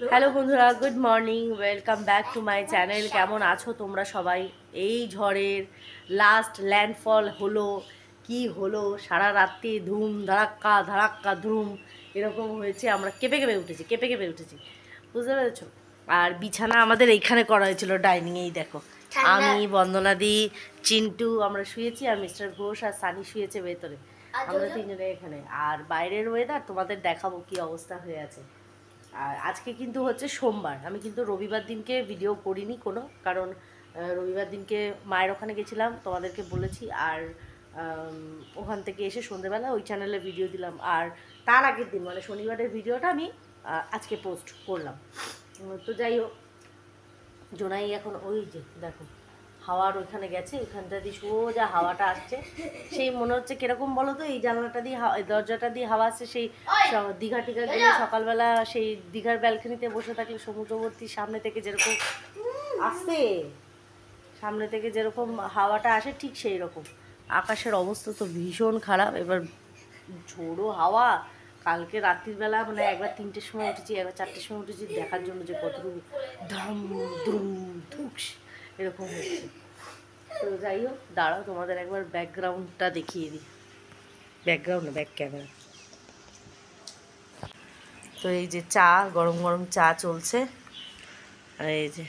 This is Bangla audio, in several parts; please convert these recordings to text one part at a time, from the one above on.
হ্যালো বন্ধুরা, good morning, welcome back to my channel. কেমন আছো তোমরা সবাই? এই ঝড়ের লাস্ট ল্যান্ডফল হলো, কি হলো, সারা রাত্রি ধুম ধারাক্কা ধারাক্কা ধুম এরকম হয়েছে। আমরা কেঁপে উঠেছি, বুঝতে পেরেছো? আর বিছানা আমাদের এইখানে করা হয়েছিল, ডাইনিংয়েই। দেখো, আমি, বন্দনাদি, চিন্টু আমরা শুয়েছি, আর মিস্টার ঘোষ আর সানি শুয়েছে ভেতরে। আমরা তিনজনে এখানে। আর বাইরের ওয়েদার তোমাদের দেখাবো কি অবস্থা হয়ে আছে। আর আজকে কিন্তু হচ্ছে সোমবার, আমি কিন্তু রবিবার দিনকে ভিডিও করিনি কোনো, কারণ রবিবার দিনকে মায়ের ওখানে গেছিলাম, তোমাদেরকে বলেছি। আর ওখান থেকে এসে সন্ধ্যেবেলা ওই চ্যানেলে ভিডিও দিলাম। আর তার আগের দিন মানে শনিবারের ভিডিওটা আমি আজকে পোস্ট করলাম। তো যাই হোক, জোনাই এখন ওই যে দেখো হাওয়ার ওইখানে গেছে, ওইখানটা দিয়ে সোজা হাওয়াটা আসছে। সেই মনে হচ্ছে কিরকম বলো তো, এই জানলাটা দিয়ে দরজাটা দিয়ে হাওয়া আসছে, সেই দীঘা টিঘা গেলে সকালবেলা সেই দীঘার ব্যালকনিতে বসে থাকলে সমুদ্রবর্তী সামনে থেকে যেরকম আসছে, সামনে থেকে যেরকম হাওয়াটা আসে, ঠিক সেই রকম। আকাশের অবস্থা তো ভীষণ খারাপ। এবার ঝোড়ো হাওয়া। কালকে রাত্রিবেলা মানে একবার 3টের সময় উঠেছি, একবার 4টের সময় উঠেছি দেখার জন্য যে কতটুকু ধম দ্রুম ধুকস এরকম হচ্ছে। তো যাই হোক, দাঁড়াও তোমাদের একবার ব্যাকগ্রাউন্ডটা দেখিয়ে দিই। ব্যাকগ্রাউন্ড না, ব্যাক ক্যামেরা। তো এই যে চা, গরম গরম চা চলছে। আর এই যে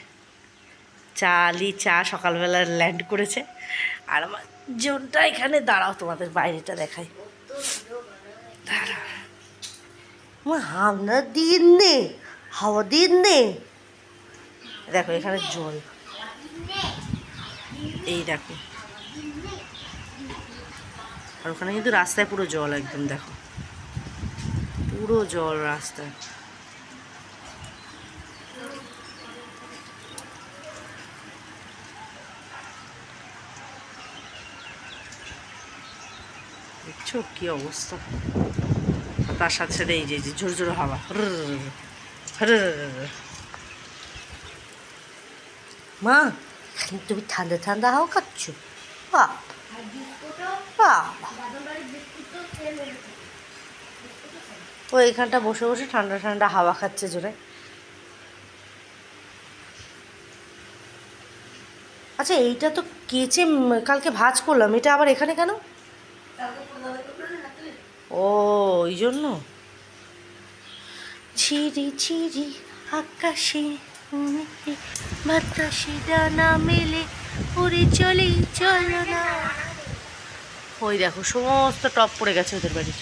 চা সকালবেলা ল্যান্ড করেছে। আর আমার জোনটা এখানে, দাঁড়াও তোমাদের বাইরেটা দেখাই। দাঁড়াও, হাওয়া দিন নে, হাওয়া দিন নে। দেখো এখানে জল, এই দেখো। আর ওখানে কিন্তু রাস্তায় পুরো জল, একদম দেখো পুরো জল রাস্তায়। দেখছো কি অবস্থা? তার সাথে সাথে এই যে ঝোড়ো ঝোড়ো হাওয়া। মা, তুমি ঠান্ডা ঠান্ডা হাওয়া খাচ্ছ? ও এখানটা বসে বসে ঠান্ডা ঠান্ডা হাওয়া খাচ্ছে জোরে। আচ্ছা, এইটা তো কেচে কালকে ভাঁজ করলাম, এটা আবার এখানে কেন? ও, ওই জন্য। ছিরি ছিরি আকাশে বাতাসে ডানা মেলে উড়ে চলি চলো না। ওই দেখো সমস্ত টপ পড়ে গেছে ওদের বাড়ির।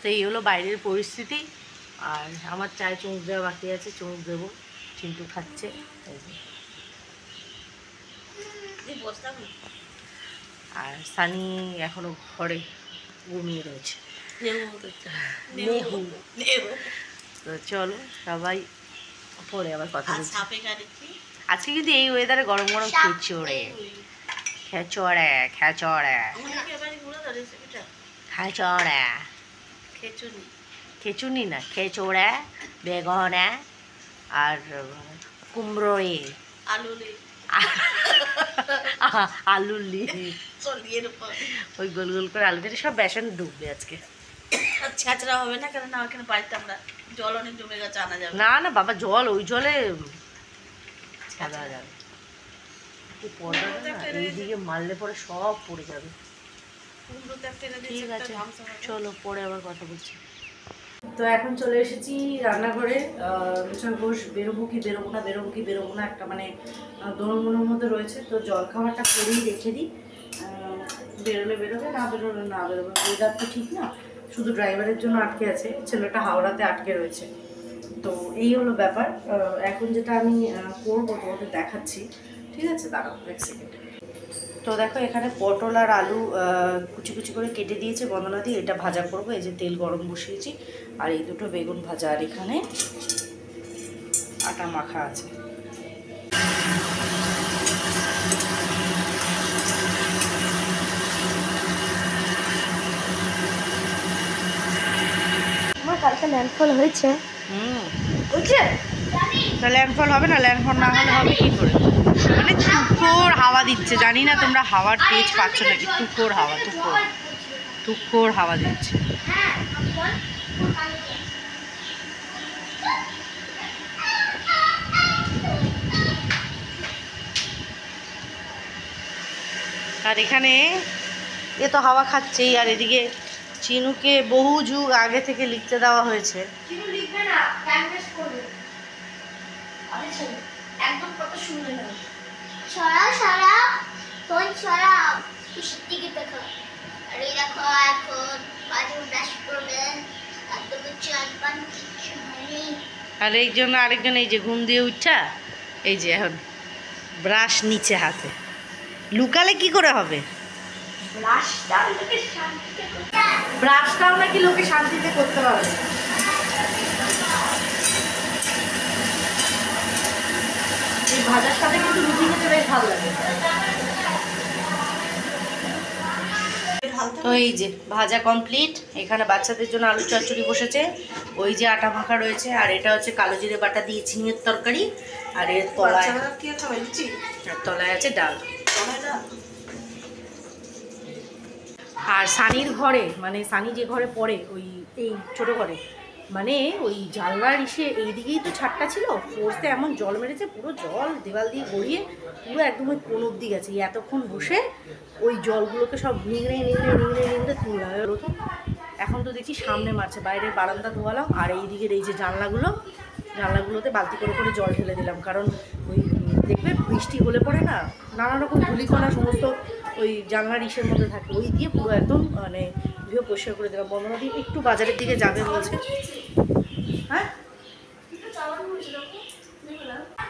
তো এই হলো বাইরের পরিস্থিতি। আর আমার চায়ে চুমুক দেওয়া বাকি আছে, চুমুক দেবো। চিন্টু খাচ্ছে। আর সানি এখনো ঘরে ঘুমিয়ে রয়েছে। তো চলো সবাই পরে আবার কথা বলছি। আজকে কিন্তু এই ওয়েদারে গরম গরম খিচুড়ি, খেচড়ে খেচড়ে খেচড়ে খেচুনি না, খেচড়ে, বেগুনে আর কুমড়োয়ে, আলুলি, ওই গোল গোল করে আলু দিয়ে সব বেসন ডুববে আজকে। ছেঁচড়া হবে না, কেন না ওখানে বাড়িতে আমরা জল অনেক জমে গেছে, আনা যাবে না না বাবা, জল ওই জলে ছাড়া যাবে। এইদিকে মারলে পরে সব পড়ে যাবে। ঠিক আছে, চলো পরে আবার কথা বলছি। তো এখন চলে এসেছি রান্নাঘরে। মিস্টার ঘোষ বেরোবো কি বেরোবো না একটা মানে দোলমোলের মধ্যে রয়েছে। তো জল খাবারটা করেই রেখে দিই, বেরোলে বেরোবে, না বেরোলে না বেরোবে। ওয়েদার তো ঠিক না, শুধু ড্রাইভারের জন্য আটকে আছে, ছেলেটা হাওড়াতে আটকে রয়েছে। তো এই হলো ব্যাপার। এখন যেটা আমি করবো তোমাদের দেখাচ্ছি, ঠিক আছে? দাঁড়াও এক সেকেন্ড। তো দেখো এখানে পটল আর আলু কুচি কুচি করে কেটে দিয়েছে বন্দনা দিয়ে, এটা ভাজা করব। এই যে তেল গরম বসিয়েছি, আর এই দুটো বেগুন ভাজা, আর এখানে আটা মাখা আছে। আমার কালকে ল্যান্ডফল হয়েছে। বুঝছে? ল্যান্ডফল হবে না, ল্যান্ডফল না হলে হবে কি করে? মানে দিচ্ছে, জানি না তোমরা হাওয়ার তেজ পাচ্ছ নাকি। তুখোর হাওয়া, তুখোর হাওয়া দিচ্ছে। আর এখানে এ তো হাওয়া খাচ্ছেই, আর এদিকে চিনুকে বহু যুগ আগে থেকে লিখতে দেওয়া হয়েছে। চিনু লিখবে না, টাইম ওয়েস্ট করবে। আরে চলো, একদম কথা শুনলে না। সরাও, ফোন সরাও। দিকে দেখো। আর এই দেখো এখন বাজে ব্রাশ করবে। একদম চাল পান কিছু হয়নি। আর এই জন্য আরেকজন এই যে ঘুম দিয়ে উঠা এই যে এখন ব্রাশ নিচে হাতে। লুকালে কি করে হবে? ব্রাশটাও নাকি লোকে শান্তিতে করতে পারবে। এই ভাজার সাথে কিন্তু রুটি খেতে বেশ ভালো লাগে। তো এই যে ভাজা কমপ্লিট। এখানে বাচ্চাদের জন্য আলু চচ্চড়ি বসেছে, ওই যে আটা মাখা রয়েছে, আর এটা হচ্ছে কালো জিরে বাটা দিয়ে ঝিঙের তরকারি, আর এর তলায় আছে ডাল। আর সানির ঘরে, মানে সানি যে ঘরে পড়ে ওই এই ছোট ঘরে, মানে ওই জানলার এইদিকেই তো ছাদটা ছিল, ফোর্সে এমন জল মেরেছে, পুরো জল দেওয়াল দিয়ে গড়িয়ে পুরো একদম ওই কোন অব্দি গেছে। এতক্ষণ বসে ওই জলগুলোকে সব নিংড়ে তুললাম। তো এখন তো দেখছি সামনে মারছে, বাইরে বারান্দা ধোয়ালাম, আর এইদিকের এই যে জানলাগুলোতে বালতি করে করে জল ঢেলে দিলাম, কারণ ওই দেখবে বৃষ্টি হলে পরে না নানা রকম ধুলিকণা সমস্ত ওই জানলার মধ্যে থাকে, ওই দিয়ে পুরো একদম মানে ভিও পরিষ্কার করে দিলাম। বন্ধনা দিয়ে একটু বাজারের দিকে যাবে বলছে। হ্যাঁ,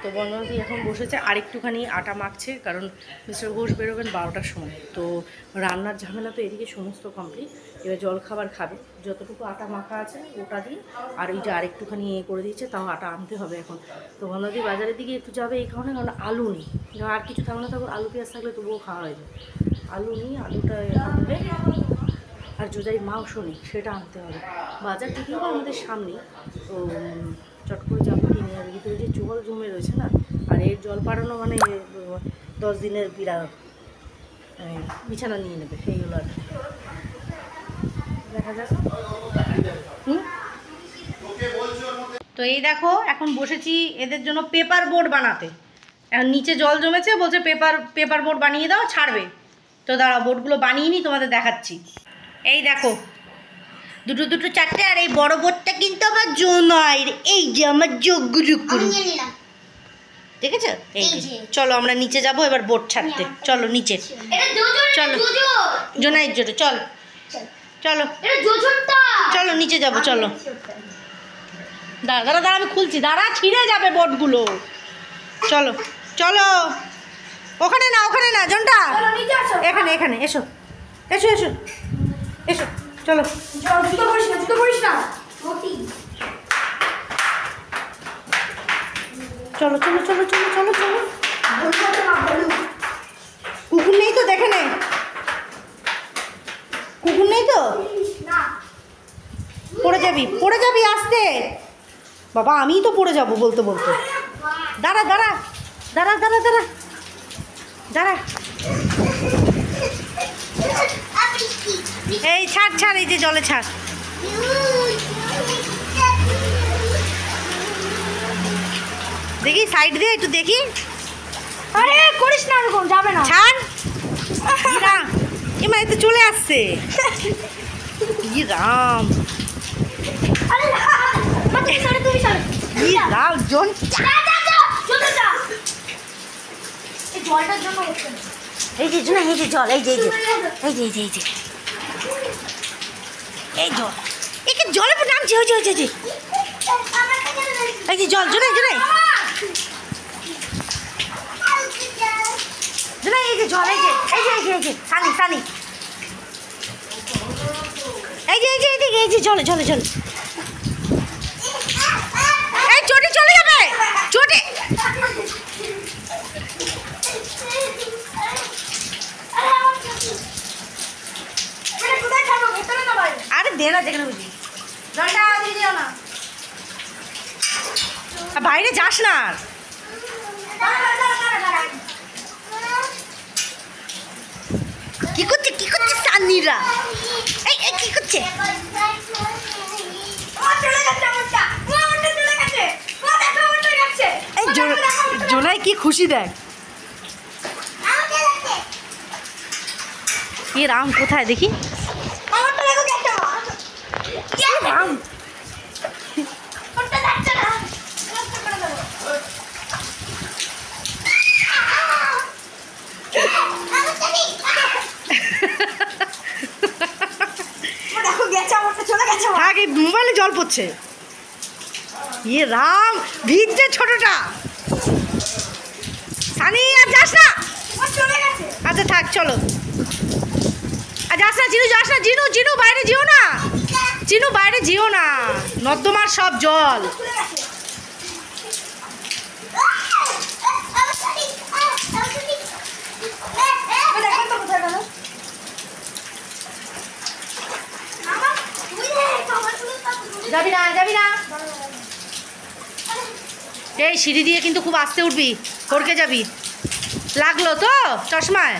তো বন্ধনা দিয়ে এখন বসেছে আর একটুখানি আটা মাখছে, কারণ মিস্টার ঘোষ বেরোবেন 12টার সময়। তো রান্নার ঝামেলা তো এদিকে সমস্ত কমপ্লিট, এবার জল খাবার খাবে, যতটুকু আটা মাখা আছে ওটা দিয়ে, আর এই যে আরেকটুখানি করে দিয়েছে, তাও আটা আনতে হবে এখন। তো বন্ধনা দিয়ে বাজারের দিকে একটু যাবে এই কারণে, কারণ আলু নেই, আর কিছু থাকবে না, তখন আলু পেঁয়াজ থাকলে তবুও খাওয়া হয়ে যায়। আলু নিয়ে আলুটা আনবে, আর যোজাই মাংস নেই সেটা আনতে হবে। বাজার থেকেও আমাদের সামনে, তো চট করে যাবো কিনে। আর ভিতরে যে জল জমে রয়েছে না, আর এর জল পাড়ানো মানে 10 দিনের বিছানা নিয়ে নেবে, সেইগুলো আর দেখা যাক। তো এই দেখো এখন বসেছি এদের জন্য পেপার বোর্ড বানাতে। এখন নিচে জল জমেছে, বলছে পেপার বোর্ড বানিয়ে দাও, ছাড়বে। তো দাঁড়াও, বোর্ডগুলো বানিয়ে নিই, তোমাদের দেখাচ্ছি। এই দেখো দুটো চারটে, আর এই বড় বোর্ডটা কিন্তু আমার নয়, এই যে আমার যোগ্য দেখেছো? এই যে চলো আমরা নিচে যাব এবার বোর্ড ছাড়তে। চলো নিচে, চলো জোনাই জোরে, চল চলো চলো নিচে যাবো, চলো। দাঁড়া আমি খুলছি, দাঁড়া, ছিঁড়ে যাবে বোর্ডগুলো। চলো চলো, ওখানে না জনটা, এখানে এসো এসো এসো এসো, চলো। জুতো পরিস না। চলো কুকুর নেই তো, দেখে নে, কুকুর নেই তো, পড়ে যাবি আসতে। বাবা আমিই তো পড়ে যাবো বলতে দাঁড়া এই ছাড়, এই যে জলে ছাড়। দেখি সাইড দিয়ে একটু দেখি। আরে করিস না, এরকম যাবে না, ছাড়। এমা তো চলে আসছে। রাম, রাম জন, জলটার জন্য এই যে জল, এই যে জল, একে জলে নামছে, এই যে জল, জোনাই এই যে জল, এই যে সানি এই যে জলে এই চটি চলে যাবে, চটি। আরে দে না, যেখানে বুঝি বাইরে যাস না। চিরা এই কি করছে? এই জোনাই কি খুশি দেখ। এ রাম কোথায় দেখি? রাম মোবাইলে জল পড়ছে। ইয়ে রাম ভিজছে ছোটটা। সানি আর যাস না। আচ্ছা থাক চলো। আর যাস না জিনু, যাস না জিনু, জিনু বাইরে যেও না, জিনু বাইরে যেও না, নর্দমার সব জল। যাবি না, যাবি না। এই সিঁড়ি দিয়ে কিন্তু খুব আস্তে উঠবি, হড়কে যাবি। লাগলো তো চশমায়?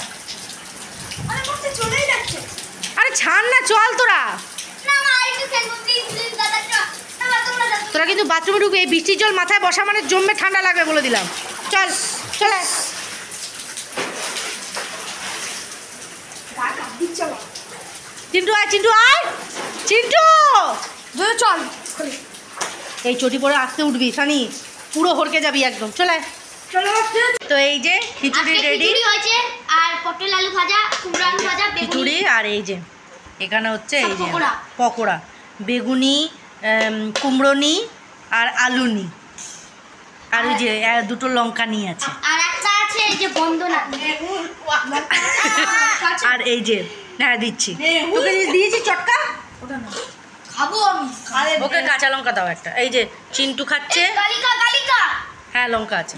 আরে ছাড় না, চল তোরা। তোরা কিন্তু বাথরুমে ঢুকবি, এই বৃষ্টির জল মাথায় বসা মানে জমবে, ঠান্ডা লাগবে বলে দিলাম। চল চলে চিন্টু আয়, চিন্টু আয়, চিন্টু চল। এই চটি পরে আসতে উঠবি সানি, পুরো হড়কে যাবি একদম। চলে তো এই যে খিচুড়ি রেডি হয়েছে, আর পটল আলু ভাজা, কুমড়ো আলু ভাজা, খিচুড়ি। আর এই যে এখানে হচ্ছে এই যে পকোড়া, বেগুনি, কুমড়োনি আর আলুনি, আর ওই যে দুটো লঙ্কা নিয়ে আছে, আর একটা আছে এই যে বন্দনা। আর এই যে হ্যাঁ দিচ্ছি তোকে দিয়েছি চটকা, খাবো আমি। ওকে কাঁচা লঙ্কা দাও একটা। এই যে চিন্টু খাচ্ছে। কালিকা কালিকা, হ্যাঁ লঙ্কা আছে।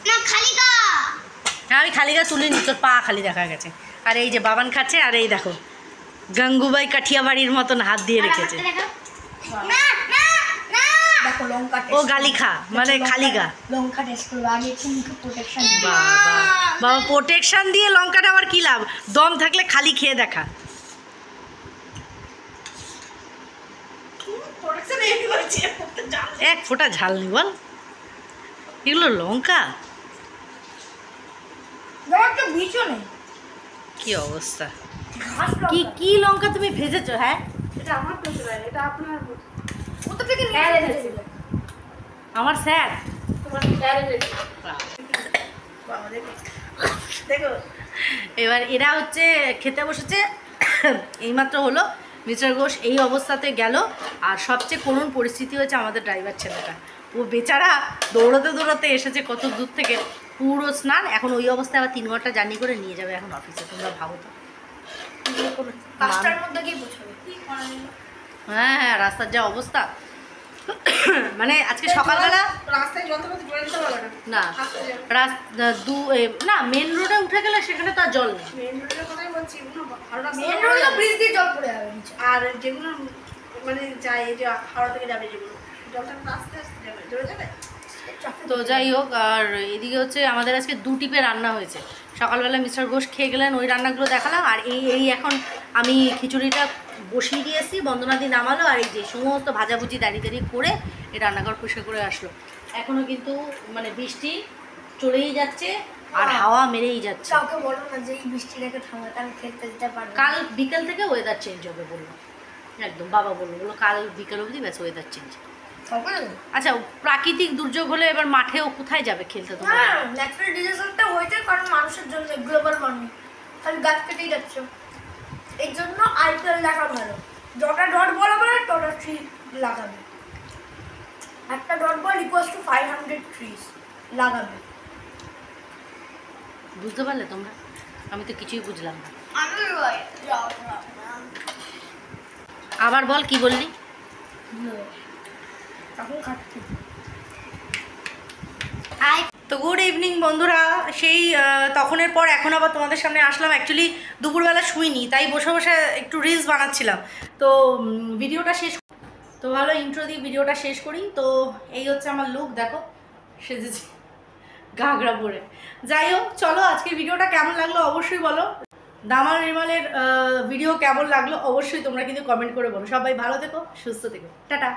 না খালিকা। হ্যাঁ আমি খালি গা তুলিনি, তোর পা খালি দেখা গেছে। আর এই যে বাবান খাচ্ছে। আর এই দেখো গঙ্গুবাই কাঠিয়াবাড়ির মতন হাত দিয়ে রেখেছে। না না না, দেখো লঙ্কা ও গালি খা মানে খালি গা। লঙ্কা টেস্ট করবো আগে, মুখে প্রোটেকশন। বাবা বাবা প্রোটেকশন দিয়ে লঙ্কাটা আবার কি লাভ? দম থাকলে খালি খেয়ে দেখা। এক ফোঁটা ঝাল নি বল, এগুলো লঙ্কা। কি অবস্থা, কি কি লঙ্কা তুমি ভেজেছো? হ্যাঁ এটা আমার প্রতিবার, এটা আপনার কোথা থেকে আমার স্যার। তোমার দেখো এবার এরা হচ্ছে খেতে বসেছে, এইমাত্র হলো। মিস্টার ঘোষ এই অবস্থাতে গেল। আর সবচেয়ে করুণ পরিস্থিতি হয়েছে আমাদের ড্রাইভার ছেলেটা। ও বেচারা দৌড়াতে দৌড়াতে এসেছে কত দূর থেকে, পুরো স্নান। এখন ওই অবস্থায় আবার 3 ঘন্টা জার্নি করে নিয়ে যাবে এখন অফিসে। তোমরা ভাবো তো, 5টার মধ্যে গিয়ে পৌঁছাবে। হ্যাঁ হ্যাঁ রাস্তার যা অবস্থা। মানে আজকে সকালবেলা রাস্তায় যন্ত্রপাতি জল দিতে পারবে না না। না মেন রোডে উঠে গেলে সেখানে তো আর জল নেই। মেন রোডের কথাই বলছি, এগুলো ভালো রাস্তা। মেন রোডে ব্রিজ দিয়ে জল পড়ে যাবে নিচে। আর যেগুলো মানে যায়, এই যে হাওড়া থেকে যাবে যেগুলো, জলটা আস্তে আস্তে যাবে, জোরে যাবে। তো যাই হোক, আর এদিকে হচ্ছে আমাদের আজকে 2 টিপে রান্না হয়েছে। সকালবেলা মিস্টার ঘোষ খেয়ে গেলেন, ওই রান্নাগুলো দেখালাম। আর এই এখন আমি খিচুড়িটা বসিয়ে দিয়েছি, বন্দনাদি নামালো। আর এই যে সমস্ত ভাজাভুজি দাঁড়িয়ে দাঁড়িয়ে করে এই রান্নাঘর পরিষ্কার করে আসলো। এখনও কিন্তু মানে বৃষ্টি চলেই যাচ্ছে আর হাওয়া মেরেই যাচ্ছে। কাউকে বলো না যে এই বৃষ্টিটাকে থামাতে, আমি খেলতে যেতে পারবো। কাল বিকেল থেকে ওয়েদার চেঞ্জ হবে বললো, একদম বাবা বললো কাল বিকেল অবধি ব্যাস ওয়েদার চেঞ্জ। আচ্ছা প্রাকৃতিক দুর্যোগ হলে এবার মাঠেও কোথায় যাবে খেলতে? তোমরা হ্যাঁ, ন্যাচারাল ডিজাস্টারটা হয়েছে কারণ মানুষের জন্য, গ্লোবাল ওয়ার্মিং। খালি গাছ কেটেই যাচ্ছে। এই জন্য আইপিএল দেখা ভালো। যটা ডট বল হবে তটা ট্রি লাগাবে। একটা dot ball equals to 500 trees লাগাবে। বুঝতে পারলে তোমরা? আমি তো কিছুই বুঝলাম না। আবার বল কি বললি? তো গুড ইভিনিং বন্ধুরা। সেই তখনের পর এখন আবার তোমাদের সামনে আসলাম। অ্যাকচুয়ালি দুপুরবেলা শুইনি, তাই বসে বসে একটু রিলস বানাচ্ছিলাম। তো ভিডিওটা শেষ, তো ভালো ইন্ট্রো দিয়ে ভিডিওটা শেষ করি। তো এই হচ্ছে আমার লুক, দেখো সেজেছি ঘাগড়া পরে। যাই হোক চলো, আজকের ভিডিওটা কেমন লাগলো অবশ্যই বলো। দামাল রিমালের ভিডিও কেমন লাগলো অবশ্যই তোমরা কিন্তু কমেন্ট করে বলো। সবাই ভালো থেকো, সুস্থ থেকো, টাটা।